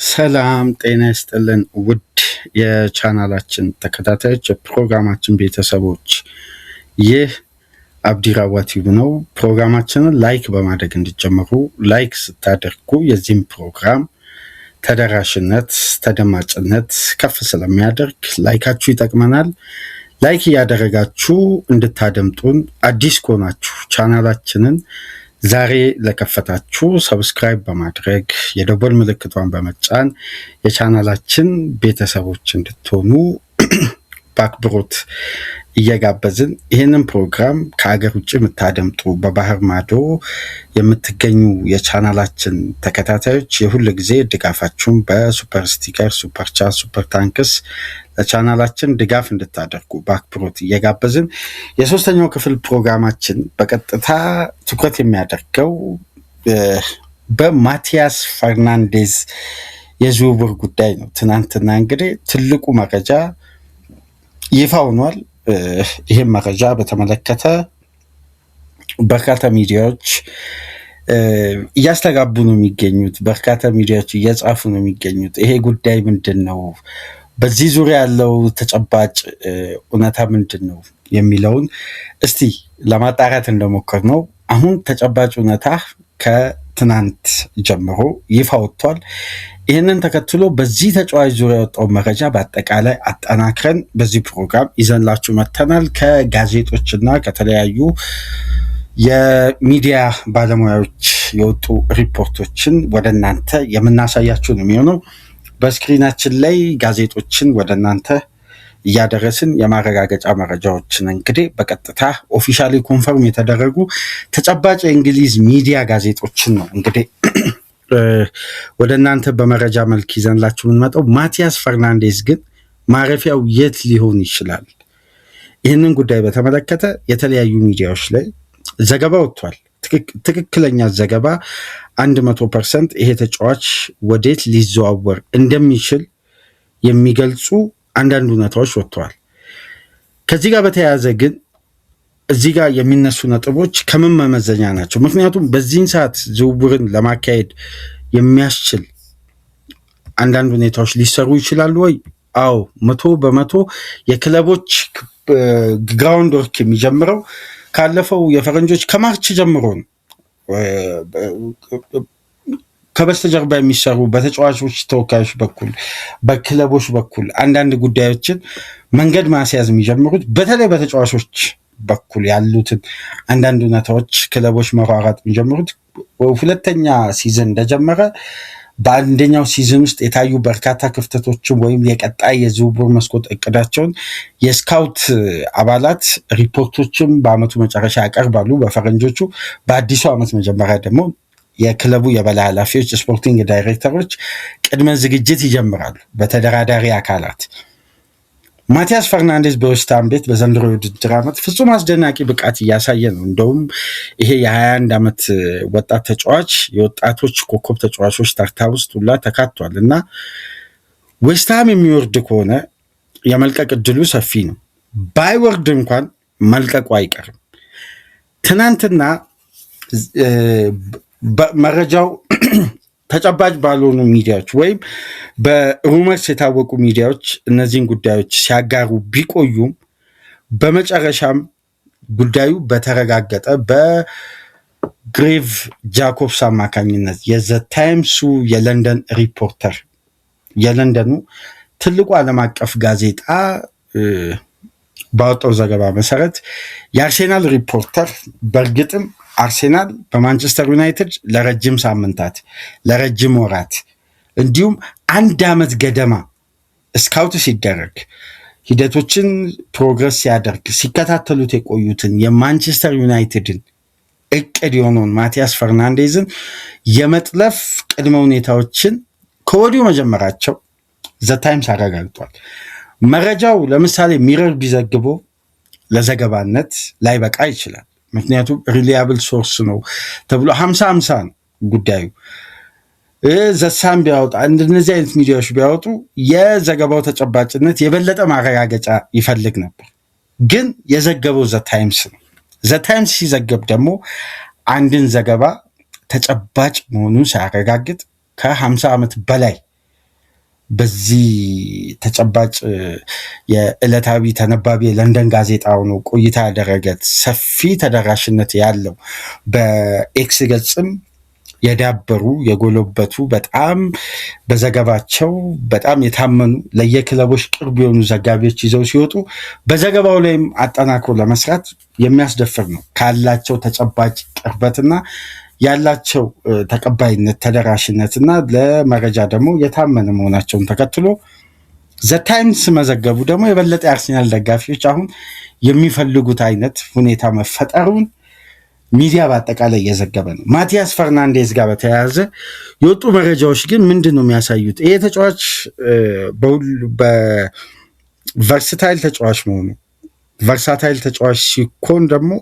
ሰላም ጤና ይስጥልን ውድ የቻናላችን ተከታታዮች የፕሮግራማችን ቤተሰቦች፣ ይህ አብዲራዋ ቲዩብ ነው። ፕሮግራማችንን ላይክ በማድረግ እንዲጀምሩ፣ ላይክ ስታደርጉ የዚህም ፕሮግራም ተደራሽነት ተደማጭነት ከፍ ስለሚያደርግ ላይካችሁ ይጠቅመናል። ላይክ እያደረጋችሁ እንድታደምጡን፣ አዲስ ከሆናችሁ ቻናላችንን ዛሬ ለከፈታችሁ ሰብስክራይብ በማድረግ የደወል ምልክቷን በመጫን የቻናላችን ቤተሰቦች እንድትሆኑ በአክብሮት እየጋበዝን ይህንን ፕሮግራም ከሀገር ውጭ የምታደምጡ በባህር ማዶ የምትገኙ የቻናላችን ተከታታዮች የሁል ጊዜ ድጋፋችሁን በሱፐር ስቲከር፣ ሱፐር ቻት፣ ሱፐር ታንክስ ለቻናላችን ድጋፍ እንድታደርጉ በአክብሮት እየጋበዝን የሶስተኛው ክፍል ፕሮግራማችን በቀጥታ ትኩረት የሚያደርገው በማቲያስ ፈርናንዴዝ የዝውውር ጉዳይ ነው። ትናንትና እንግዲህ ትልቁ መረጃ ይፋ ሆኗል። ይህም መረጃ በተመለከተ በርካታ ሚዲያዎች እያስተጋቡ ነው የሚገኙት። በርካታ ሚዲያዎች እየጻፉ ነው የሚገኙት። ይሄ ጉዳይ ምንድን ነው? በዚህ ዙሪያ ያለው ተጨባጭ እውነታ ምንድን ነው የሚለውን እስቲ ለማጣራት እንደሞከር ነው። አሁን ተጨባጭ እውነታ ከትናንት ጀምሮ ይፋ ወጥቷል። ይህንን ተከትሎ በዚህ ተጫዋች ዙሪያ የወጣው መረጃ በአጠቃላይ አጠናክረን በዚህ ፕሮግራም ይዘንላችሁ መጥተናል። ከጋዜጦችና ከተለያዩ የሚዲያ ባለሙያዎች የወጡ ሪፖርቶችን ወደ እናንተ የምናሳያችሁ ነው የሚሆነው። በስክሪናችን ላይ ጋዜጦችን ወደ እናንተ እያደረስን የማረጋገጫ መረጃዎችን እንግዲህ በቀጥታ ኦፊሻሊ ኮንፈርም የተደረጉ ተጨባጭ የእንግሊዝ ሚዲያ ጋዜጦችን ነው እንግዲህ ወደ እናንተ በመረጃ መልክ ይዘንላችሁ የምንመጣው። ማቲያስ ፈርናንዴዝ ግን ማረፊያው የት ሊሆን ይችላል? ይህንን ጉዳይ በተመለከተ የተለያዩ ሚዲያዎች ላይ ዘገባ ወጥቷል። ትክክለኛ ዘገባ 100% ይሄ ተጫዋች ወዴት ሊዘዋወር እንደሚችል የሚገልጹ አንዳንድ እውነታዎች ወጥተዋል። ከዚህ ጋር በተያያዘ ግን እዚህ ጋር የሚነሱ ነጥቦች ከምን መመዘኛ ናቸው? ምክንያቱም በዚህን ሰዓት ዝውውርን ለማካሄድ የሚያስችል አንዳንድ ሁኔታዎች ሊሰሩ ይችላሉ ወይ? አዎ፣ 100% የክለቦች ግራውንድ ወርክ የሚጀምረው ካለፈው የፈረንጆች ከማርች ጀምሮ ነው። ከበስተጀርባ የሚሰሩ በተጫዋቾች ተወካዮች በኩል በክለቦች በኩል አንዳንድ ጉዳዮችን መንገድ ማስያዝ የሚጀምሩት በተለይ በተጫዋቾች በኩል ያሉትን አንዳንድ እውነታዎች ክለቦች መሯሯጥ የሚጀምሩት ሁለተኛ ሲዝን እንደጀመረ በአንደኛው ሲዝን ውስጥ የታዩ በርካታ ክፍተቶችን ወይም የቀጣይ የዝውውር መስኮት እቅዳቸውን የስካውት አባላት ሪፖርቶችን በአመቱ መጨረሻ ያቀርባሉ በፈረንጆቹ። በአዲሱ ዓመት መጀመሪያ ደግሞ የክለቡ የበላይ ኃላፊዎች ስፖርቲንግ ዳይሬክተሮች ቅድመ ዝግጅት ይጀምራሉ በተደራዳሪ አካላት። ማቲያስ ፈርናንዴዝ በዌስትሃም ቤት በዘንድሮ የውድድር ዓመት ፍጹም አስደናቂ ብቃት እያሳየ ነው። እንደውም ይሄ የ21 ዓመት ወጣት ተጫዋች የወጣቶች ኮከብ ተጫዋቾች ተርታ ውስጥ ሁላ ተካቷል እና ዌስትሃም የሚወርድ ከሆነ የመልቀቅ እድሉ ሰፊ ነው። ባይወርድ እንኳን መልቀቁ አይቀርም። ትናንትና መረጃው ተጨባጭ ባልሆኑ ሚዲያዎች ወይም በሩመርስ የታወቁ ሚዲያዎች እነዚህን ጉዳዮች ሲያጋሩ ቢቆዩም በመጨረሻም ጉዳዩ በተረጋገጠ በግሬቭ ጃኮብስ አማካኝነት የዘ ታይምሱ የለንደን ሪፖርተር የለንደኑ ትልቁ ዓለም አቀፍ ጋዜጣ ባወጣው ዘገባ መሰረት የአርሴናል ሪፖርተር በእርግጥም አርሴናል በማንቸስተር ዩናይትድ ለረጅም ሳምንታት ለረጅም ወራት እንዲሁም 1 ዓመት ገደማ ስካውት ሲደረግ ሂደቶችን ፕሮግረስ ሲያደርግ ሲከታተሉት የቆዩትን የማንቸስተር ዩናይትድን እቅድ የሆነውን ማቲያስ ፈርናንዴዝን የመጥለፍ ቅድመ ሁኔታዎችን ከወዲሁ መጀመራቸው ዘ ታይምስ አረጋግጧል። መረጃው ለምሳሌ ሚረር ቢዘግበው ለዘገባነት ላይበቃ ይችላል። ምክንያቱም ሪሊያብል ሶርስ ነው ተብሎ 50-50 ነው ጉዳዩ። ዘሳም ቢያወጣ እንደነዚህ አይነት ሚዲያዎች ቢያወጡ የዘገባው ተጨባጭነት የበለጠ ማረጋገጫ ይፈልግ ነበር። ግን የዘገበው ዘ ታይምስ ነው። ዘ ታይምስ ሲዘገብ ደግሞ አንድን ዘገባ ተጨባጭ መሆኑን ሲያረጋግጥ ከ50 ዓመት በላይ በዚህ ተጨባጭ የዕለታዊ ተነባቢ የለንደን ጋዜጣው ነው ቆይታ ያደረገ ሰፊ ተደራሽነት ያለው በኤክስ ገጽም የዳበሩ የጎለበቱ በጣም በዘገባቸው በጣም የታመኑ ለየክለቦች ቅርብ የሆኑ ዘጋቢዎች ይዘው ሲወጡ በዘገባው ላይም አጠናክሮ ለመስራት የሚያስደፍር ነው ካላቸው ተጨባጭ ቅርበትና ያላቸው ተቀባይነት ተደራሽነትና ለመረጃ ደግሞ የታመነ መሆናቸውን ተከትሎ ዘ ታይምስ መዘገቡ ደግሞ የበለጠ አርሰናል ደጋፊዎች አሁን የሚፈልጉት አይነት ሁኔታ መፈጠሩን ሚዲያ በአጠቃላይ እየዘገበ ነው። ማቲያስ ፈርናንዴዝ ጋር በተያያዘ የወጡ መረጃዎች ግን ምንድን ነው የሚያሳዩት? ይሄ ተጫዋች በቨርሳታይል ተጫዋች መሆኑ ቨርሳታይል ተጫዋች ሲኮን ደግሞ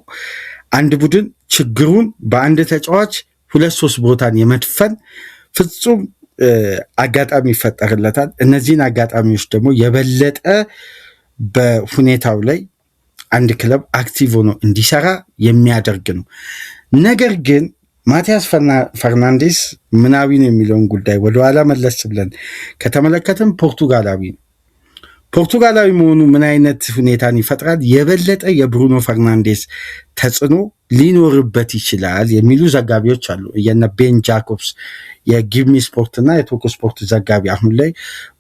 አንድ ቡድን ችግሩን በአንድ ተጫዋች 2-3 ቦታን የመድፈን ፍጹም አጋጣሚ ይፈጠርለታል። እነዚህን አጋጣሚዎች ደግሞ የበለጠ በሁኔታው ላይ አንድ ክለብ አክቲቭ ሆኖ እንዲሰራ የሚያደርግ ነው። ነገር ግን ማቲያስ ፈርናንዴዝ ምናዊ ነው የሚለውን ጉዳይ ወደኋላ መለስ ብለን ከተመለከተን ፖርቱጋላዊ ነው። ፖርቱጋላዊ መሆኑ ምን አይነት ሁኔታን ይፈጥራል? የበለጠ የብሩኖ ፈርናንዴዝ ተጽዕኖ ሊኖርበት ይችላል የሚሉ ዘጋቢዎች አሉ። የነ ቤን ጃኮብስ የጊቭሚ ስፖርት እና የቶክ ስፖርት ዘጋቢ አሁን ላይ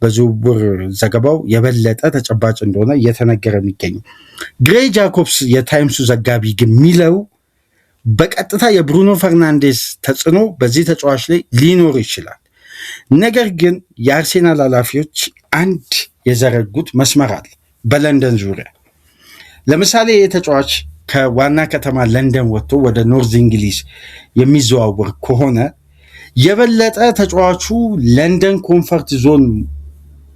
በዝውውር ዘገባው የበለጠ ተጨባጭ እንደሆነ እየተነገረ የሚገኙ ግሬ ጃኮብስ የታይምሱ ዘጋቢ ግን የሚለው በቀጥታ የብሩኖ ፈርናንዴዝ ተጽዕኖ በዚህ ተጫዋች ላይ ሊኖር ይችላል። ነገር ግን የአርሴናል ኃላፊዎች አንድ የዘረጉት መስመር አለ በለንደን ዙሪያ። ለምሳሌ ይህ ተጫዋች ከዋና ከተማ ለንደን ወጥቶ ወደ ኖርዝ እንግሊዝ የሚዘዋወር ከሆነ የበለጠ ተጫዋቹ ለንደን ኮንፈርት ዞን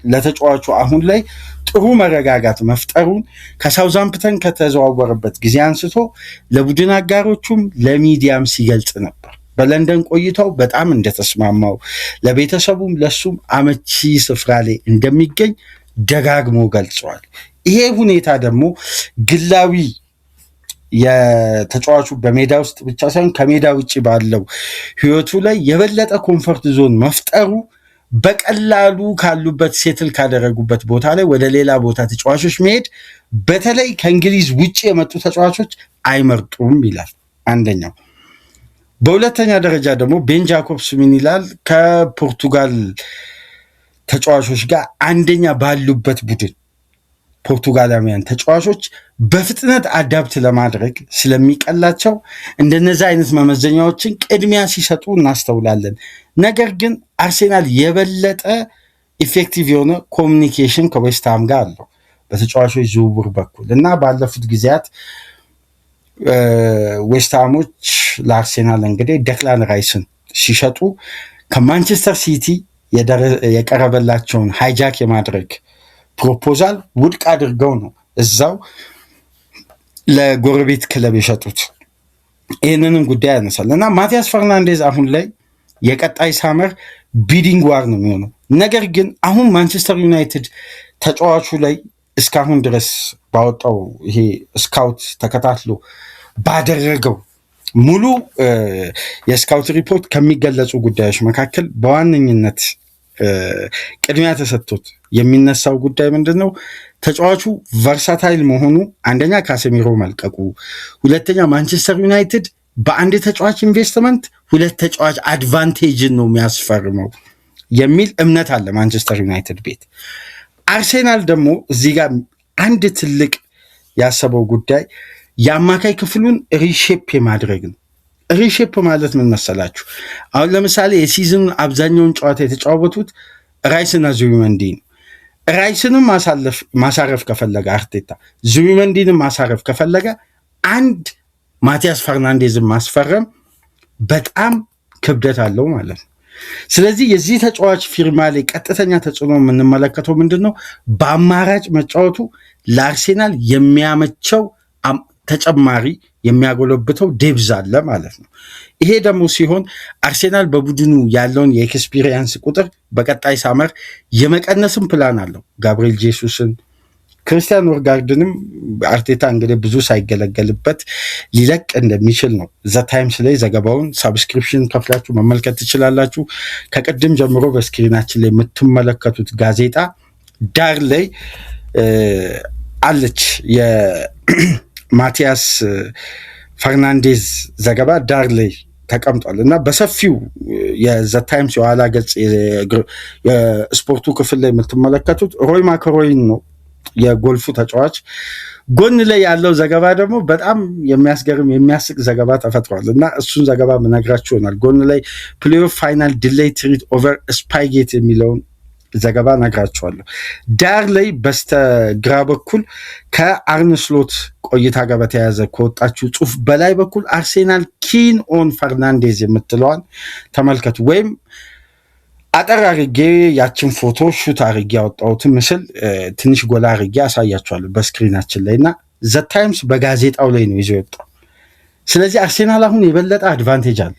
ለተጫዋቹ አሁን ላይ ጥሩ መረጋጋት መፍጠሩን ከሳውዛምፕተን ከተዘዋወረበት ጊዜ አንስቶ ለቡድን አጋሮቹም ለሚዲያም ሲገልጽ ነበር። በለንደን ቆይታው በጣም እንደተስማማው ለቤተሰቡም ለሱም አመቺ ስፍራ ላይ እንደሚገኝ ደጋግሞ ገልጸዋል። ይሄ ሁኔታ ደግሞ ግላዊ የተጫዋቹ በሜዳ ውስጥ ብቻ ሳይሆን ከሜዳ ውጭ ባለው ህይወቱ ላይ የበለጠ ኮንፈርት ዞን መፍጠሩ በቀላሉ ካሉበት ሴትል ካደረጉበት ቦታ ላይ ወደ ሌላ ቦታ ተጫዋቾች መሄድ በተለይ ከእንግሊዝ ውጭ የመጡ ተጫዋቾች አይመርጡም ይላል አንደኛው። በሁለተኛ ደረጃ ደግሞ ቤን ጃኮብስ ምን ይላል? ከፖርቱጋል ተጫዋቾች ጋር አንደኛ ባሉበት ቡድን ፖርቱጋላውያን ተጫዋቾች በፍጥነት አዳፕት ለማድረግ ስለሚቀላቸው እንደነዚህ አይነት መመዘኛዎችን ቅድሚያ ሲሰጡ እናስተውላለን። ነገር ግን አርሴናል የበለጠ ኢፌክቲቭ የሆነ ኮሚኒኬሽን ከዌስትሃም ጋር አለው በተጫዋቾች ዝውውር በኩል እና ባለፉት ጊዜያት ዌስትሃሞች ለአርሴናል እንግዲህ ደክላን ራይስን ሲሸጡ ከማንቸስተር ሲቲ የቀረበላቸውን ሃይጃክ የማድረግ ፕሮፖዛል ውድቅ አድርገው ነው እዛው ለጎረቤት ክለብ የሸጡት። ይህንንም ጉዳይ ያነሳል እና ማቲያስ ፈርናንዴዝ አሁን ላይ የቀጣይ ሳመር ቢዲንግ ዋር ነው የሚሆነው። ነገር ግን አሁን ማንቸስተር ዩናይትድ ተጫዋቹ ላይ እስካሁን ድረስ ባወጣው ይሄ ስካውት ተከታትሎ ባደረገው ሙሉ የስካውት ሪፖርት ከሚገለጹ ጉዳዮች መካከል በዋነኝነት ቅድሚያ ተሰጥቶት የሚነሳው ጉዳይ ምንድን ነው? ተጫዋቹ ቨርሳታይል መሆኑ፣ አንደኛ ካሴሚሮ መልቀቁ፣ ሁለተኛ ማንቸስተር ዩናይትድ በአንድ ተጫዋች ኢንቨስትመንት 2 ተጫዋች አድቫንቴጅን ነው የሚያስፈርመው የሚል እምነት አለ ማንቸስተር ዩናይትድ ቤት። አርሴናል ደግሞ እዚህ ጋር አንድ ትልቅ ያሰበው ጉዳይ የአማካይ ክፍሉን ሪሼፕ የማድረግ ነው። ሪሼፕ ማለት ምን መሰላችሁ? አሁን ለምሳሌ የሲዝኑን አብዛኛውን ጨዋታ የተጫወቱት ራይስና ዙቢመንዲ ነው። ራይስንም ማሳረፍ ከፈለገ አርቴታ፣ ዙቢመንዲንም ማሳረፍ ከፈለገ አንድ ማቲያስ ፈርናንዴዝን ማስፈረም በጣም ክብደት አለው ማለት ነው። ስለዚህ የዚህ ተጫዋች ፊርማ ላይ ቀጥተኛ ተጽዕኖ የምንመለከተው ምንድን ነው? በአማራጭ መጫወቱ ለአርሴናል የሚያመቸው ተጨማሪ የሚያጎለብተው ዴብዝ አለ ማለት ነው። ይሄ ደግሞ ሲሆን አርሴናል በቡድኑ ያለውን የኤክስፒሪየንስ ቁጥር በቀጣይ ሳመር የመቀነስም ፕላን አለው። ጋብሪኤል ጄሱስን፣ ክርስቲያን ኖርጋርድንም አርቴታ እንግዲህ ብዙ ሳይገለገልበት ሊለቅ እንደሚችል ነው ዘ ታይምስ ላይ ዘገባውን ሰብስክሪፕሽን ከፍላችሁ መመልከት ትችላላችሁ። ከቅድም ጀምሮ በስክሪናችን ላይ የምትመለከቱት ጋዜጣ ዳር ላይ አለች የማቲያስ ፈርናንዴዝ ዘገባ ዳር ላይ ተቀምጧል እና በሰፊው የዘ ታይምስ የኋላ ገጽ የስፖርቱ ክፍል ላይ የምትመለከቱት ሮይ ማክሮይን ነው የጎልፉ ተጫዋች። ጎን ላይ ያለው ዘገባ ደግሞ በጣም የሚያስገርም የሚያስቅ ዘገባ ተፈጥሯል እና እሱን ዘገባ ምነግራችሁ ይሆናል። ጎን ላይ ፕሌይኦፍ ፋይናል ዲሌይ ትሪት ኦቨር ስፓይጌት የሚለውን ዘገባ ነግራችኋለሁ። ዳር ላይ በስተግራ በኩል ከአርነ ስሎት ቆይታ ጋር በተያያዘ ከወጣችሁ ጽሁፍ በላይ በኩል አርሴናል ኪን ኦን ፈርናንዴዝ የምትለዋን ተመልከቱ። ወይም አጠር አርጌ ያችን ፎቶ ሹት አርጌ ያወጣሁትን ምስል ትንሽ ጎላ አርጌ አሳያችኋለሁ በስክሪናችን ላይ እና ዘ ታይምስ በጋዜጣው ላይ ነው ይዞ የወጣው። ስለዚህ አርሴናል አሁን የበለጠ አድቫንቴጅ አለ።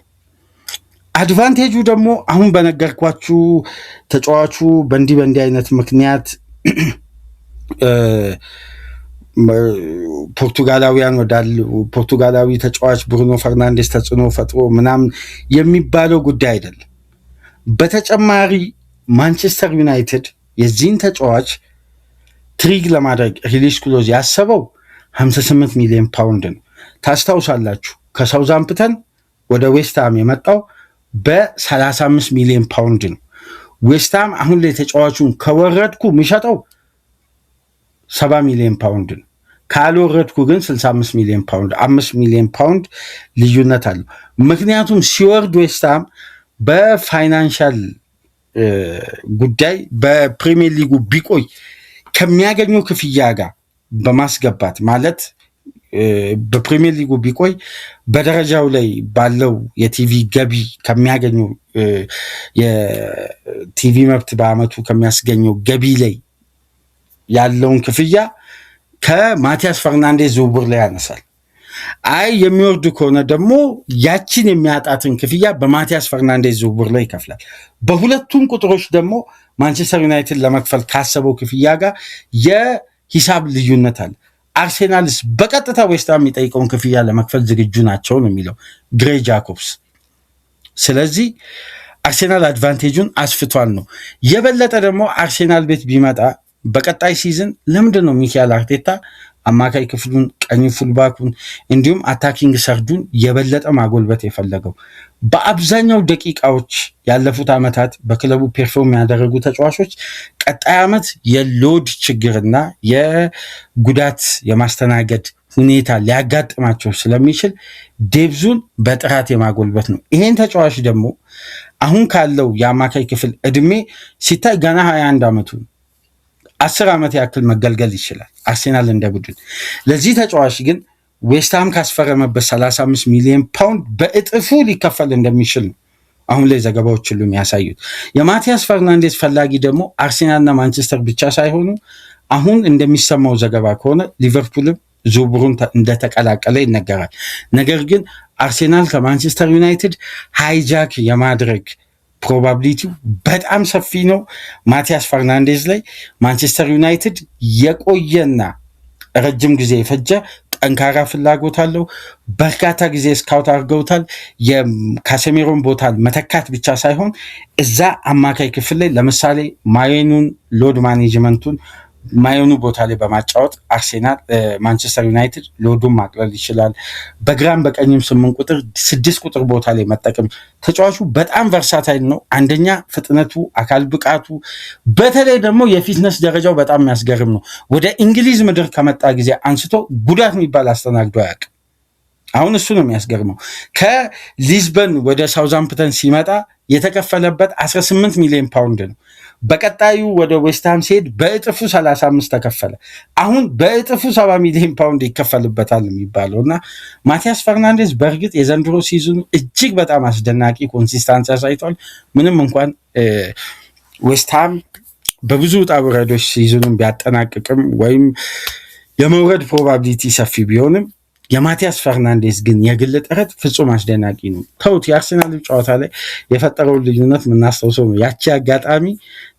አድቫንቴጁ ደግሞ አሁን በነገርኳችሁ ተጫዋቹ በእንዲህ አይነት ምክንያት ፖርቱጋላዊ ተጫዋች ብሩኖ ፈርናንዴስ ተጽዕኖ ፈጥሮ ምናምን የሚባለው ጉዳይ አይደለም። በተጨማሪ ማንቸስተር ዩናይትድ የዚህን ተጫዋች ትሪግ ለማድረግ ሪሊስ ክሎዝ ያሰበው 58 ሚሊዮን ፓውንድ ነው። ታስታውሳላችሁ ከሳውዛምፕተን ወደ ዌስትሃም የመጣው በ35 ሚሊዮን ፓውንድ ነው። ዌስትሃም አሁን ላይ ተጫዋቹን ከወረድኩ የሚሸጠው 70 ሚሊዮን ፓውንድ ነው። ካልወረድኩ ግን 65 ሚሊዮን ፓውንድ 5 ሚሊዮን ፓውንድ ልዩነት አለው። ምክንያቱም ሲወርድ ዌስትሃም በፋይናንሻል ጉዳይ በፕሪሚየር ሊጉ ቢቆይ ከሚያገኘው ክፍያ ጋር በማስገባት ማለት በፕሪሚየር ሊጉ ቢቆይ በደረጃው ላይ ባለው የቲቪ ገቢ ከሚያገኘው የቲቪ መብት በአመቱ ከሚያስገኘው ገቢ ላይ ያለውን ክፍያ ከማቲያስ ፈርናንዴዝ ዝውውር ላይ ያነሳል። አይ የሚወርድ ከሆነ ደግሞ ያችን የሚያጣትን ክፍያ በማቲያስ ፈርናንዴዝ ዝውውር ላይ ይከፍላል። በሁለቱም ቁጥሮች ደግሞ ማንቸስተር ዩናይትድ ለመክፈል ካሰበው ክፍያ ጋር የሂሳብ ልዩነት አለ። አርሴናልስ በቀጥታ ዌስትሃም የሚጠይቀውን ክፍያ ለመክፈል ዝግጁ ናቸው ነው የሚለው ግሬ ጃኮብስ። ስለዚህ አርሴናል አድቫንቴጁን አስፍቷል ነው። የበለጠ ደግሞ አርሴናል ቤት ቢመጣ በቀጣይ ሲዝን ለምንድን ነው ሚካኤል አርቴታ አማካይ ክፍሉን ቀኝ ፉልባኩን እንዲሁም አታኪንግ ሰርዱን የበለጠ ማጎልበት የፈለገው? በአብዛኛው ደቂቃዎች ያለፉት ዓመታት በክለቡ ፔርፎርም ያደረጉ ተጫዋቾች ቀጣይ ዓመት የሎድ ችግርና የጉዳት የማስተናገድ ሁኔታ ሊያጋጥማቸው ስለሚችል ዴብዙን በጥራት የማጎልበት ነው። ይሄን ተጫዋች ደግሞ አሁን ካለው የአማካይ ክፍል እድሜ ሲታይ ገና 21 ዓመቱ 10 ዓመት ያክል መገልገል ይችላል አርሴናል እንደ ቡድን። ለዚህ ተጫዋች ግን ዌስትሃም ካስፈረመበት 35 ሚሊዮን ፓውንድ በእጥፉ ሊከፈል እንደሚችል ነው አሁን ላይ ዘገባዎች ሁሉ የሚያሳዩት። የማቲያስ ፈርናንዴዝ ፈላጊ ደግሞ አርሴናልና ማንቸስተር ብቻ ሳይሆኑ አሁን እንደሚሰማው ዘገባ ከሆነ ሊቨርፑልም ዝውውሩን እንደተቀላቀለ ይነገራል። ነገር ግን አርሴናል ከማንቸስተር ዩናይትድ ሃይጃክ የማድረግ ፕሮባቢሊቲው በጣም ሰፊ ነው። ማቲያስ ፈርናንዴዝ ላይ ማንቸስተር ዩናይትድ የቆየና ረጅም ጊዜ የፈጀ ጠንካራ ፍላጎት አለው። በርካታ ጊዜ ስካውት አድርገውታል። የካሴሜሮን ቦታ መተካት ብቻ ሳይሆን እዛ አማካይ ክፍል ላይ ለምሳሌ ማየኑን ሎድ ማኔጅመንቱን ማየኑ ቦታ ላይ በማጫወት አርሴናል ማንቸስተር ዩናይትድ ሎዱን ማቅለል ይችላል። በግራም በቀኝም 8 ቁጥር 6 ቁጥር ቦታ ላይ መጠቀም ተጫዋቹ በጣም ቨርሳታይል ነው። አንደኛ ፍጥነቱ፣ አካል ብቃቱ፣ በተለይ ደግሞ የፊትነስ ደረጃው በጣም የሚያስገርም ነው። ወደ እንግሊዝ ምድር ከመጣ ጊዜ አንስቶ ጉዳት የሚባል አስተናግዶ አያውቅም። አሁን እሱ ነው የሚያስገርመው። ከሊዝበን ወደ ሳውዛምፕተን ሲመጣ የተከፈለበት 18 ሚሊዮን ፓውንድ ነው። በቀጣዩ ወደ ዌስትሃም ሲሄድ በእጥፉ 35 ተከፈለ። አሁን በእጥፉ 70 ሚሊዮን ፓውንድ ይከፈልበታል የሚባለው እና ማቲያስ ፈርናንዴዝ በእርግጥ የዘንድሮ ሲዝኑ እጅግ በጣም አስደናቂ ኮንሲስታንሲ አሳይቷል። ምንም እንኳን ዌስትሃም በብዙ ውጣ ውረዶች ሲዝኑን ቢያጠናቅቅም ወይም የመውረድ ፕሮባቢሊቲ ሰፊ ቢሆንም የማቲያስ ፈርናንዴዝ ግን የግል ጥረት ፍጹም አስደናቂ ነው። ተውት የአርሰናል ጨዋታ ላይ የፈጠረውን ልዩነት የምናስታውሰው ነው። ያቺ አጋጣሚ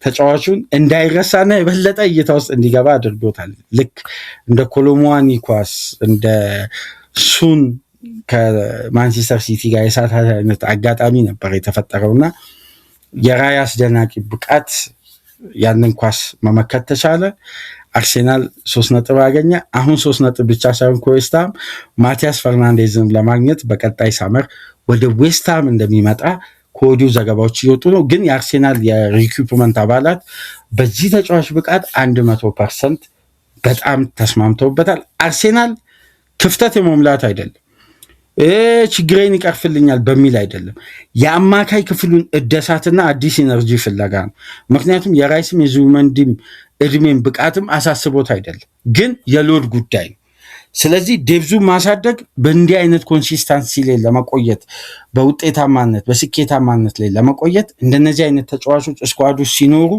ተጫዋቹን እንዳይረሳና የበለጠ እይታ ውስጥ እንዲገባ አድርጎታል። ልክ እንደ ኮሎሙዋኒ ኳስ እንደ ሱን ከማንቸስተር ሲቲ ጋር የሳት አይነት አጋጣሚ ነበር የተፈጠረውና የራያ አስደናቂ ብቃት ያንን ኳስ መመከት ተቻለ። አርሴናል 3 ነጥብ አገኘ። አሁን 3 ነጥብ ብቻ ሳይሆን ከዌስትሃም ማቲያስ ፈርናንዴዝን ለማግኘት በቀጣይ ሳመር ወደ ዌስትሃም እንደሚመጣ ከወዲሁ ዘገባዎች እየወጡ ነው። ግን የአርሴናል የሪኩፕመንት አባላት በዚህ ተጫዋች ብቃት 100% በጣም ተስማምተውበታል። አርሴናል ክፍተት የመሙላት አይደለም ችግሬን ይቀርፍልኛል በሚል አይደለም፣ የአማካይ ክፍሉን እደሳትና አዲስ ኢነርጂ ፍለጋ ነው። ምክንያቱም የራይስም የዙቢሜንዲም እድሜን ብቃትም አሳስቦት አይደለም፣ ግን የሎድ ጉዳይ ነው። ስለዚህ ዴብዙ ማሳደግ በእንዲህ አይነት ኮንሲስታንሲ ላይ ለመቆየት በውጤታማነት በስኬታማነት ላይ ለመቆየት እንደነዚህ አይነት ተጫዋቾች ስኳዶች ሲኖሩ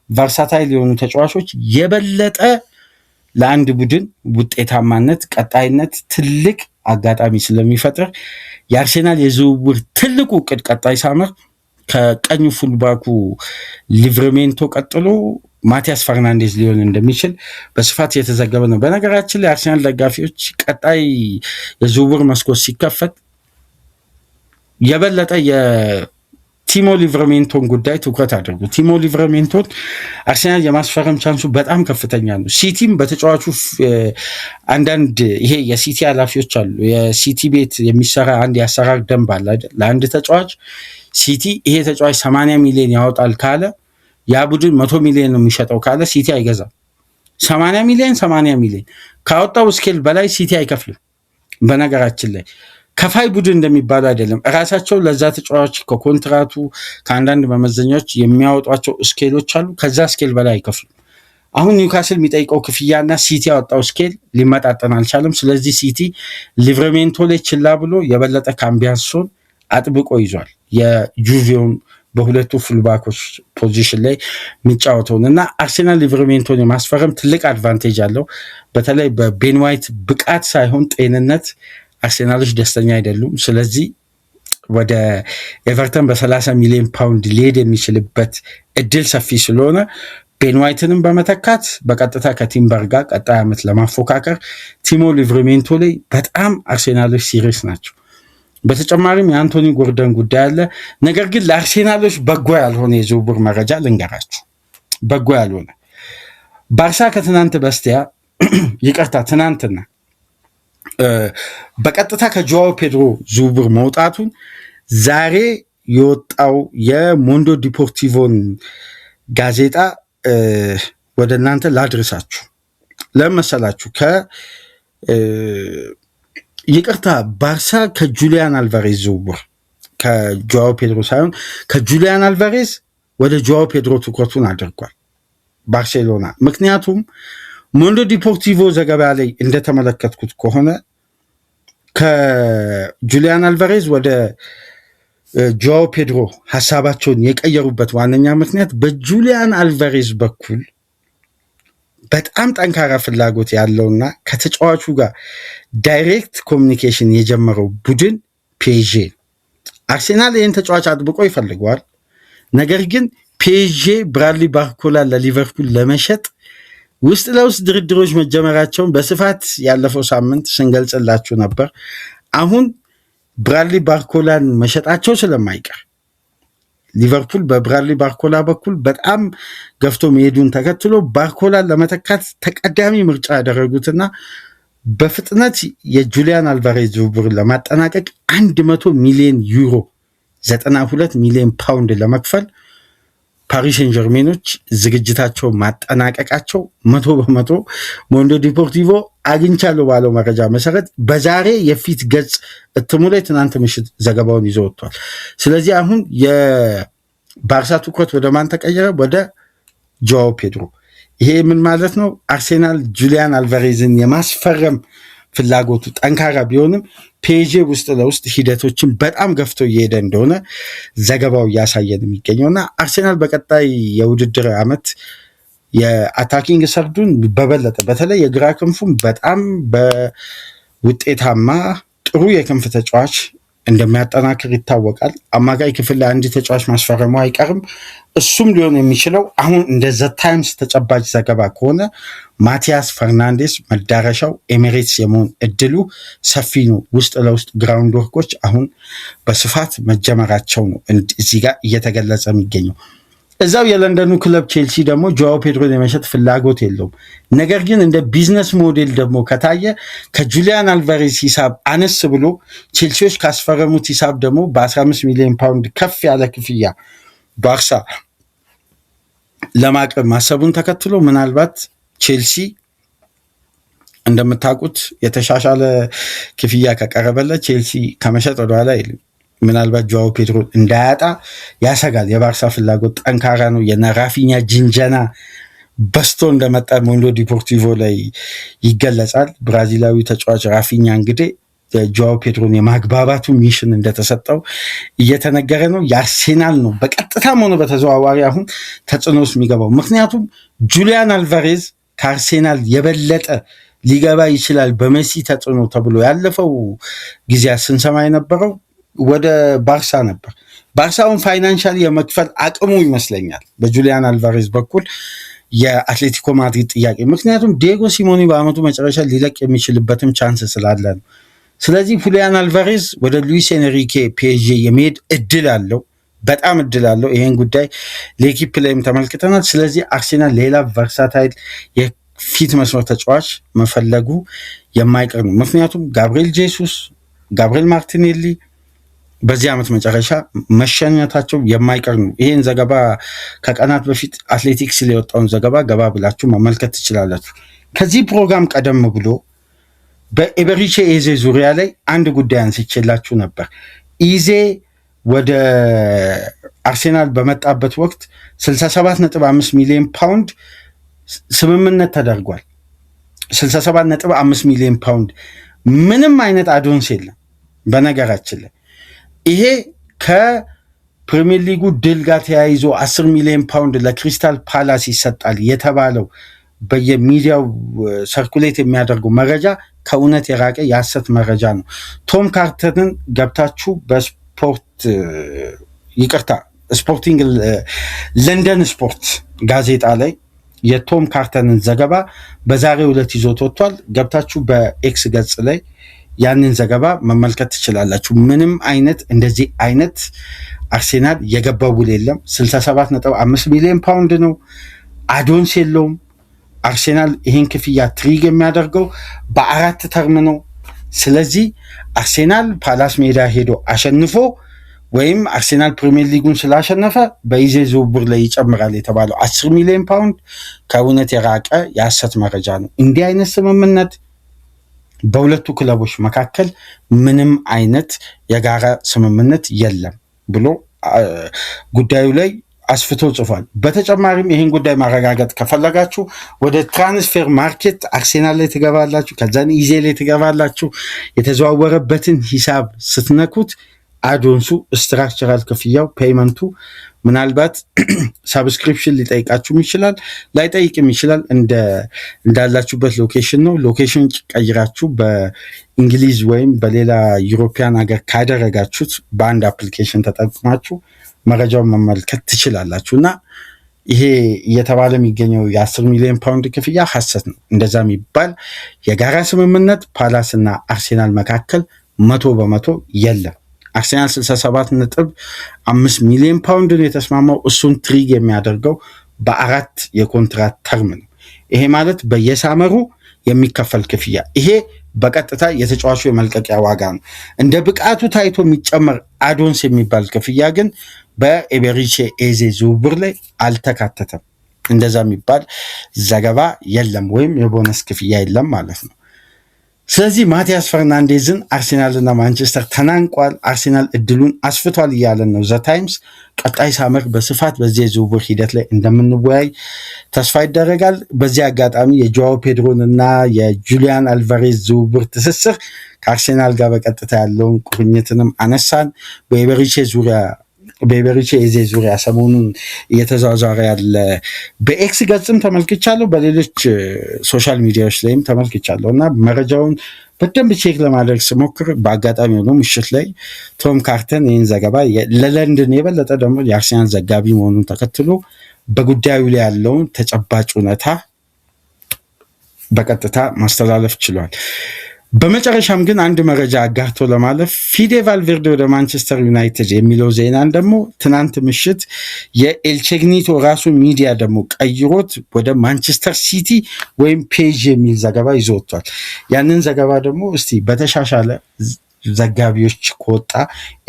ቨርሳታይል የሆኑ ተጫዋቾች የበለጠ ለአንድ ቡድን ውጤታማነት ቀጣይነት ትልቅ አጋጣሚ ስለሚፈጥር የአርሴናል የዝውውር ትልቁ እቅድ ቀጣይ ሳመር ከቀኝ ፉልባኩ ሊቨርሜንቶ ቀጥሎ ማቲያስ ፈርናንዴዝ ሊሆን እንደሚችል በስፋት የተዘገበ ነው። በነገራችን ላይ አርሴናል ደጋፊዎች ቀጣይ የዝውውር መስኮት ሲከፈት የበለጠ ቲሞ ሊቨርሜንቶን ጉዳይ ትኩረት አድርጉ። ቲሞ ሊቨርሜንቶን አርሴናል የማስፈረም ቻንሱ በጣም ከፍተኛ ነው። ሲቲም በተጫዋቹ አንዳንድ ይሄ የሲቲ ኃላፊዎች አሉ። የሲቲ ቤት የሚሰራ አንድ የአሰራር ደንብ አለ አይደል? ለአንድ ተጫዋች ሲቲ ይሄ ተጫዋች 80 ሚሊዮን ያወጣል ካለ ያ ቡድን 100 ሚሊዮን ነው የሚሸጠው ካለ ሲቲ አይገዛም። 80 ሚሊዮን ካወጣው ስኬል በላይ ሲቲ አይከፍልም። በነገራችን ላይ ከፋይ ቡድን እንደሚባሉ አይደለም። እራሳቸው ለዛ ተጫዋች ከኮንትራቱ ከአንዳንድ መመዘኛዎች የሚያወጧቸው ስኬሎች አሉ። ከዛ ስኬል በላይ አይከፍሉም። አሁን ኒውካስል የሚጠይቀው ክፍያና ሲቲ ያወጣው ስኬል ሊመጣጠን አልቻለም። ስለዚህ ሲቲ ሊቨርሜንቶ ላይ ችላ ብሎ የበለጠ ካምቢያንሶን አጥብቆ ይዟል። የጁቬውን በሁለቱ ፉልባኮች ፖዚሽን ላይ የሚጫወተውን እና አርሴናል ሊቨርሜንቶን የማስፈረም ትልቅ አድቫንቴጅ አለው። በተለይ በቤን ዋይት ብቃት ሳይሆን ጤንነት አርሴናሎች ደስተኛ አይደሉም። ስለዚህ ወደ ኤቨርተን በ30 ሚሊዮን ፓውንድ ሊሄድ የሚችልበት እድል ሰፊ ስለሆነ ቤን ዋይትንም በመተካት በቀጥታ ከቲምበር ጋር ቀጣይ ዓመት ለማፎካከር ቲሞ ሊቨርሜንቶ ላይ በጣም አርሴናሎች ሲሪየስ ናቸው። በተጨማሪም የአንቶኒ ጎርደን ጉዳይ አለ። ነገር ግን ለአርሴናሎች በጎ ያልሆነ የዝውውር መረጃ ልንገራችሁ። በጎ ያልሆነ ባርሳ ከትናንት በስቲያ ትናንትና በቀጥታ ከጆዋው ፔድሮ ዝውውር መውጣቱን ዛሬ የወጣው የሞንዶ ዲፖርቲቮን ጋዜጣ ወደ እናንተ ላድርሳችሁ። ለመሰላችሁ ባርሳ ከጁሊያን አልቫሬዝ ዝውውር ከጆዋው ፔድሮ ሳይሆን ከጁሊያን አልቫሬዝ ወደ ጆዋው ፔድሮ ትኩረቱን አድርጓል ባርሴሎና። ምክንያቱም ሞንዶ ዲፖርቲቮ ዘገባ ላይ እንደተመለከትኩት ከሆነ ከጁሊያን አልቫሬዝ ወደ ጆዋው ፔድሮ ሀሳባቸውን የቀየሩበት ዋነኛ ምክንያት በጁሊያን አልቫሬዝ በኩል በጣም ጠንካራ ፍላጎት ያለውና ከተጫዋቹ ጋር ዳይሬክት ኮሚኒኬሽን የጀመረው ቡድን ፒኤስጂ። አርሴናል ይህን ተጫዋች አጥብቆ ይፈልገዋል። ነገር ግን ፒኤስጂ ብራድሊ ባርኮላ ለሊቨርፑል ለመሸጥ ውስጥ ለውስጥ ድርድሮች መጀመራቸውን በስፋት ያለፈው ሳምንት ስንገልጽላችሁ ነበር። አሁን ብራድሊ ባርኮላን መሸጣቸው ስለማይቀር ሊቨርፑል በብራድሊ ባርኮላ በኩል በጣም ገፍቶ መሄዱን ተከትሎ ባርኮላን ለመተካት ተቀዳሚ ምርጫ ያደረጉትና በፍጥነት የጁሊያን አልቫሬዝ ዝውውር ለማጠናቀቅ 100 ሚሊዮን ዩሮ 92 ሚሊዮን ፓውንድ ለመክፈል ፓሪስ ሴን ጀርሜኖች ዝግጅታቸው ማጠናቀቃቸው 100% ሞንዶ ዲፖርቲቮ አግኝቻለሁ ባለው መረጃ መሰረት በዛሬ የፊት ገጽ እትሙ ላይ ትናንት ምሽት ዘገባውን ይዞ ወጥቷል። ስለዚህ አሁን የባርሳ ትኩረት ወደ ማን ተቀየረ? ወደ ጆዋው ፔድሮ። ይሄ ምን ማለት ነው? አርሴናል ጁሊያን አልቫሬዝን የማስፈረም ፍላጎቱ ጠንካራ ቢሆንም ፒኤስጂ ውስጥ ለውስጥ ሂደቶችን በጣም ገፍቶ እየሄደ እንደሆነ ዘገባው እያሳየን የሚገኘውና አርሴናል በቀጣይ የውድድር ዓመት የአታኪንግ ሰርዱን በበለጠ በተለይ የግራ ክንፉን በጣም ውጤታማ ጥሩ የክንፍ ተጫዋች እንደሚያጠናክር ይታወቃል። አማካይ ክፍል ላይ አንድ ተጫዋች ማስፈረሙ አይቀርም። እሱም ሊሆን የሚችለው አሁን እንደ ዘ ታይምስ ተጨባጭ ዘገባ ከሆነ ማቲያስ ፈርናንዴስ መዳረሻው ኤሚሬትስ የመሆን እድሉ ሰፊ ነው። ውስጥ ለውስጥ ግራውንድ ወርኮች አሁን በስፋት መጀመራቸው ነው እዚህ ጋር እየተገለጸ የሚገኘው። እዛው የለንደኑ ክለብ ቼልሲ ደግሞ ጆዋው ፔድሮን የመሸጥ ፍላጎት የለውም። ነገር ግን እንደ ቢዝነስ ሞዴል ደግሞ ከታየ ከጁሊያን አልቫሬዝ ሂሳብ አነስ ብሎ ቼልሲዎች ካስፈረሙት ሂሳብ ደግሞ በ15 ሚሊዮን ፓውንድ ከፍ ያለ ክፍያ ባርሳ ለማቅረብ ማሰቡን ተከትሎ ምናልባት ቼልሲ እንደምታውቁት የተሻሻለ ክፍያ ከቀረበለት ቼልሲ ከመሸጥ ወደኋላ አይልም። ምናልባት ጆዋው ፔድሮን እንዳያጣ ያሰጋል። የባርሳ ፍላጎት ጠንካራ ነው። የራፊኛ ጅንጀና በስቶ እንደመጣ ሞንዶ ዲፖርቲቮ ላይ ይገለጻል። ብራዚላዊ ተጫዋች ራፊኛ እንግዲህ ጆዋው ፔድሮን የማግባባቱ ሚሽን እንደተሰጠው እየተነገረ ነው። የአርሴናል ነው በቀጥታም ሆነ በተዘዋዋሪ አሁን ተጽዕኖ ውስጥ የሚገባው። ምክንያቱም ጁሊያን አልቫሬዝ ከአርሴናል የበለጠ ሊገባ ይችላል በሜሲ ተጽዕኖ ተብሎ ያለፈው ጊዜያት ስንሰማ የነበረው ወደ ባርሳ ነበር። ባርሳውን ፋይናንሻሊ የመክፈል አቅሙ ይመስለኛል በጁሊያን አልቫሬዝ በኩል የአትሌቲኮ ማድሪድ ጥያቄ። ምክንያቱም ዲየጎ ሲሞኒ በአመቱ መጨረሻ ሊለቅ የሚችልበትም ቻንስ ስላለ ነው። ስለዚህ ጁሊያን አልቫሬዝ ወደ ሉዊስ ኤንሪኬ ፒኤስጂ የመሄድ እድል አለው፣ በጣም እድል አለው። ይሄን ጉዳይ ለኤኪፕ ላይም ተመልክተናል። ስለዚህ አርሴናል ሌላ ቨርሳታይል የፊት መስመር ተጫዋች መፈለጉ የማይቀር ነው። ምክንያቱም ጋብሪኤል ጄሱስ፣ ጋብሪኤል ማርቲኔሊ በዚህ ዓመት መጨረሻ መሸኘታቸው የማይቀር ነው። ይህን ዘገባ ከቀናት በፊት አትሌቲክስ ላይ የወጣውን ዘገባ ገባ ብላችሁ መመልከት ትችላላችሁ። ከዚህ ፕሮግራም ቀደም ብሎ በኤቤሪቼ ኤዜ ዙሪያ ላይ አንድ ጉዳይ አንስቼላችሁ ነበር። ኢዜ ወደ አርሴናል በመጣበት ወቅት 67.5 ሚሊዮን ፓውንድ ስምምነት ተደርጓል። 67.5 ሚሊዮን ፓውንድ ምንም አይነት አዶንስ የለም። በነገራችን ላይ ይሄ ከፕሪሚየር ሊጉ ድል ጋር ተያይዞ 10 ሚሊዮን ፓውንድ ለክሪስታል ፓላስ ይሰጣል የተባለው በየሚዲያው ሰርኩሌት የሚያደርገው መረጃ ከእውነት የራቀ የሐሰት መረጃ ነው። ቶም ካርተንን ገብታችሁ ስፖርቲንግ ለንደን ስፖርት ጋዜጣ ላይ የቶም ካርተንን ዘገባ በዛሬው ዕለት ይዞት ወጥቷል። ገብታችሁ በኤክስ ገጽ ላይ ያንን ዘገባ መመልከት ትችላላችሁ። ምንም አይነት እንደዚህ አይነት አርሴናል የገባው ውል የለም። 67.5 ሚሊዮን ፓውንድ ነው። አዶንስ የለውም። አርሴናል ይህን ክፍያ ትሪግ የሚያደርገው በ4 ተርም ነው። ስለዚህ አርሴናል ፓላስ ሜዳ ሄዶ አሸንፎ ወይም አርሴናል ፕሪሚየር ሊጉን ስላሸነፈ በኢዜ ዝውውር ላይ ይጨምራል የተባለው 10 ሚሊዮን ፓውንድ ከእውነት የራቀ የሐሰት መረጃ ነው። እንዲህ አይነት ስምምነት በሁለቱ ክለቦች መካከል ምንም አይነት የጋራ ስምምነት የለም ብሎ ጉዳዩ ላይ አስፍቶ ጽፏል። በተጨማሪም ይህን ጉዳይ ማረጋገጥ ከፈለጋችሁ ወደ ትራንስፌር ማርኬት አርሴናል ላይ ትገባላችሁ፣ ከዛን ኢዜ ላይ ትገባላችሁ። የተዘዋወረበትን ሂሳብ ስትነኩት አዶንሱ ስትራክቸራል ክፍያው ፔይመንቱ ምናልባት ሳብስክሪፕሽን ሊጠይቃችሁም ይችላል፣ ላይጠይቅም ይችላል። እንዳላችሁበት ሎኬሽን ነው። ሎኬሽን ቀይራችሁ በእንግሊዝ ወይም በሌላ ዩሮፒያን ሀገር ካደረጋችሁት በአንድ አፕሊኬሽን ተጠቅማችሁ መረጃውን መመልከት ትችላላችሁ። እና ይሄ እየተባለ የሚገኘው የ10 ሚሊዮን ፓውንድ ክፍያ ሐሰት ነው። እንደዛ የሚባል የጋራ ስምምነት ፓላስ እና አርሴናል መካከል 100% የለም። አርሴናል 67.5 ሚሊዮን ፓውንድ ነው የተስማማው። እሱን ትሪግ የሚያደርገው በ4 የኮንትራት ተርም ነው። ይሄ ማለት በየሳመሩ የሚከፈል ክፍያ፣ ይሄ በቀጥታ የተጫዋቹ የመልቀቂያ ዋጋ ነው። እንደ ብቃቱ ታይቶ የሚጨመር አዶንስ የሚባል ክፍያ ግን በኤቤሪቼ ኤዜ ዝውውር ላይ አልተካተተም። እንደዛ የሚባል ዘገባ የለም፣ ወይም የቦነስ ክፍያ የለም ማለት ነው። ስለዚህ ማቲያስ ፈርናንዴዝን አርሴናልና ማንቸስተር ተናንቋል፣ አርሴናል እድሉን አስፍቷል እያለን ነው ዘ ታይምስ። ቀጣይ ሳመር በስፋት በዚህ የዝውውር ሂደት ላይ እንደምንወያይ ተስፋ ይደረጋል። በዚህ አጋጣሚ የጆዋው ፔድሮን እና የጁሊያን አልቫሬዝ ዝውውር ትስስር ከአርሴናል ጋር በቀጥታ ያለውን ቁርኝትንም አነሳን። በኤቤሪቼ ዙሪያ በቤሪቼ ኤዜ ዙሪያ ሰሞኑን እየተዟዟረ ያለ በኤክስ ገጽም ተመልክቻለሁ፣ በሌሎች ሶሻል ሚዲያዎች ላይም ተመልክቻለሁ እና መረጃውን በደንብ ቼክ ለማድረግ ስሞክር በአጋጣሚ ሆኖ ምሽት ላይ ቶም ካርተን ይህን ዘገባ ለለንደን የበለጠ ደግሞ የአርሴናል ዘጋቢ መሆኑን ተከትሎ በጉዳዩ ላይ ያለውን ተጨባጭ እውነታ በቀጥታ ማስተላለፍ ችሏል። በመጨረሻም ግን አንድ መረጃ አጋርቶ ለማለፍ ፊዴ ቫልቬርዴ ወደ ማንቸስተር ዩናይትድ የሚለው ዜናን ደግሞ ትናንት ምሽት የኤልቼግኒቶ ራሱ ሚዲያ ደግሞ ቀይሮት ወደ ማንቸስተር ሲቲ ወይም ፔጅ የሚል ዘገባ ይዞ ወጥቷል። ያንን ዘገባ ደግሞ እስቲ በተሻሻለ ዘጋቢዎች ከወጣ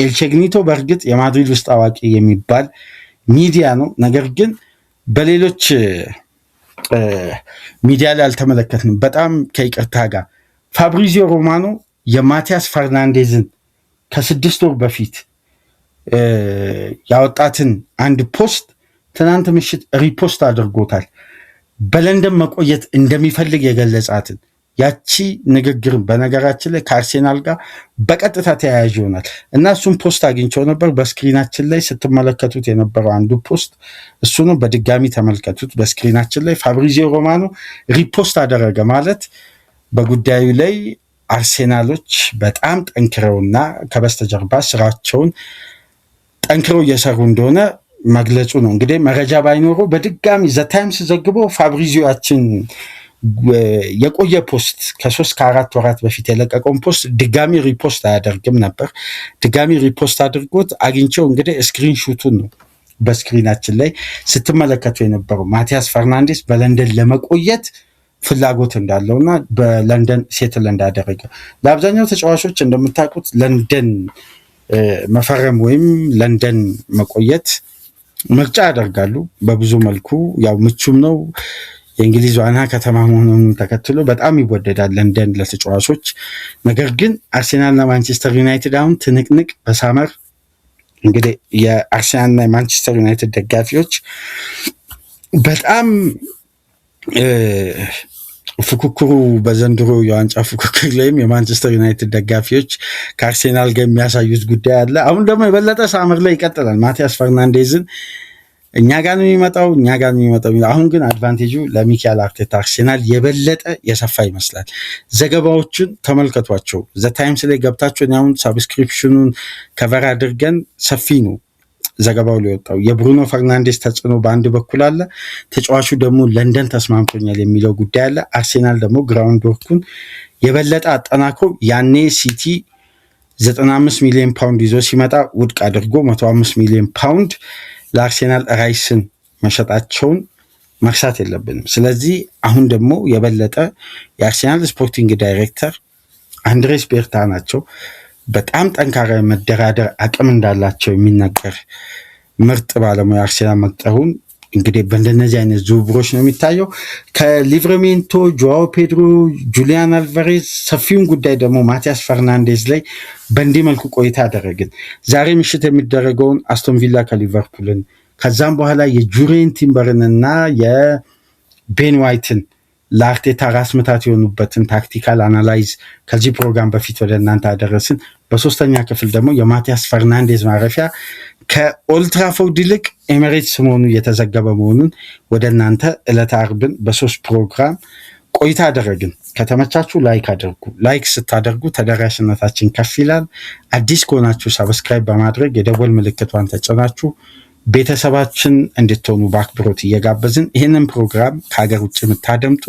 ኤልቼግኒቶ በእርግጥ የማድሪድ ውስጥ አዋቂ የሚባል ሚዲያ ነው። ነገር ግን በሌሎች ሚዲያ ላይ አልተመለከትንም። በጣም ከይቅርታ ጋር ፋብሪዚዮ ሮማኖ የማቲያስ ፈርናንዴዝን ከ6 ወር በፊት ያወጣትን አንድ ፖስት ትናንት ምሽት ሪፖስት አድርጎታል። በለንደን መቆየት እንደሚፈልግ የገለጻትን ያቺ ንግግር በነገራችን ላይ ከአርሴናል ጋር በቀጥታ ተያያዥ ይሆናል እና እሱን ፖስት አግኝቸው ነበር። በስክሪናችን ላይ ስትመለከቱት የነበረው አንዱ ፖስት እሱ ነው። በድጋሚ ተመልከቱት በስክሪናችን ላይ። ፋብሪዚዮ ሮማኖ ሪፖስት አደረገ ማለት በጉዳዩ ላይ አርሴናሎች በጣም ጠንክረውና ከበስተጀርባ ስራቸውን ጠንክረው እየሰሩ እንደሆነ መግለጹ ነው። እንግዲህ መረጃ ባይኖረው በድጋሚ ዘታይምስ ዘግቦ ፋብሪዚዮችን የቆየ ፖስት ከ3 ከ4 ወራት በፊት የለቀቀውን ፖስት ድጋሚ ሪፖስት አያደርግም ነበር። ድጋሚ ሪፖስት አድርጎት አግኝቸው እንግዲህ ስክሪንሹቱን ነው በስክሪናችን ላይ ስትመለከቱ የነበረው። ማቲያስ ፈርናንዴስ በለንደን ለመቆየት ፍላጎት እንዳለውና በለንደን ሴትል እንዳደረገ። ለአብዛኛው ተጫዋቾች እንደምታውቁት ለንደን መፈረም ወይም ለንደን መቆየት ምርጫ ያደርጋሉ። በብዙ መልኩ ያው ምቹም ነው። የእንግሊዝ ዋና ከተማ መሆኑን ተከትሎ በጣም ይወደዳል ለንደን ለተጫዋቾች። ነገር ግን አርሴናልና ማንቸስተር ዩናይትድ አሁን ትንቅንቅ በሳመር እንግዲህ የአርሴናልና የማንቸስተር ዩናይትድ ደጋፊዎች በጣም ፉክክሩ በዘንድሮ የዋንጫ ፉክክር ላይም የማንቸስተር ዩናይትድ ደጋፊዎች ከአርሴናል ጋር የሚያሳዩት ጉዳይ አለ። አሁን ደግሞ የበለጠ ሳመር ላይ ይቀጥላል። ማቲያስ ፈርናንዴዝን እኛ ጋር ነው የሚመጣው። አሁን ግን አድቫንቴጁ ለሚካኤል አርቴታ አርሴናል የበለጠ የሰፋ ይመስላል። ዘገባዎችን ተመልከቷቸው። ዘታይምስ ላይ ገብታችሁ አሁን ሳብስክሪፕሽኑን ከቨር አድርገን ሰፊ ነው ዘገባው ሊወጣው። የብሩኖ ፈርናንዴስ ተጽዕኖ በአንድ በኩል አለ፣ ተጫዋቹ ደግሞ ለንደን ተስማምቶኛል የሚለው ጉዳይ አለ። አርሴናል ደግሞ ግራውንድ ወርኩን የበለጠ አጠናክሮ ያኔ ሲቲ 95 ሚሊዮን ፓውንድ ይዞ ሲመጣ ውድቅ አድርጎ 105 ሚሊዮን ፓውንድ ለአርሴናል ራይስን መሸጣቸውን መርሳት የለብንም። ስለዚህ አሁን ደግሞ የበለጠ የአርሴናል ስፖርቲንግ ዳይሬክተር አንድሬስ ቤርታ ናቸው። በጣም ጠንካራ መደራደር አቅም እንዳላቸው የሚነገር ምርጥ ባለሙያ አርሴናል መቅጠሩን እንግዲህ በእንደነዚህ አይነት ዝውውሮች ነው የሚታየው። ከሊቨርሜንቶ፣ ጆዋው ፔድሮ፣ ጁሊያን አልቫሬዝ ሰፊውን ጉዳይ ደግሞ ማቲያስ ፈርናንዴዝ ላይ በእንዲህ መልኩ ቆይታ አደረግን። ዛሬ ምሽት የሚደረገውን አስቶን ቪላ ከሊቨርፑልን ከዛም በኋላ የጁሬን ቲምበርንና የቤን ዋይትን ለአርቴታ ራስ ምታት የሆኑበትን ታክቲካል አናላይዝ ከዚህ ፕሮግራም በፊት ወደ እናንተ አደረስን። በሶስተኛ ክፍል ደግሞ የማቲያስ ፈርናንዴዝ ማረፊያ ከኦልትራፎርድ ይልቅ ኤሜሬትስ መሆኑ እየተዘገበ መሆኑን ወደ እናንተ ዕለተ አርብን በ3 ፕሮግራም ቆይታ አደረግን። ከተመቻችሁ ላይክ አድርጉ። ላይክ ስታደርጉ ተደራሽነታችን ከፍ ይላል። አዲስ ከሆናችሁ ሰብስክራይብ በማድረግ የደወል ምልክቷን ተጭናችሁ ቤተሰባችን እንድትሆኑ በአክብሮት እየጋበዝን ይህንን ፕሮግራም ከሀገር ውጭ የምታደምጡ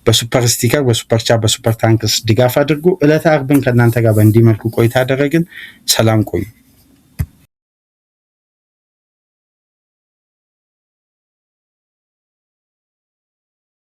በሱፐር ስቲከር፣ በሱፐር ቻት፣ በሱፐር ታንክስ ድጋፍ አድርጉ። ዕለተ አርብን ከእናንተ ጋር በእንዲህ መልኩ ቆይታ አደረግን። ሰላም ቆዩ።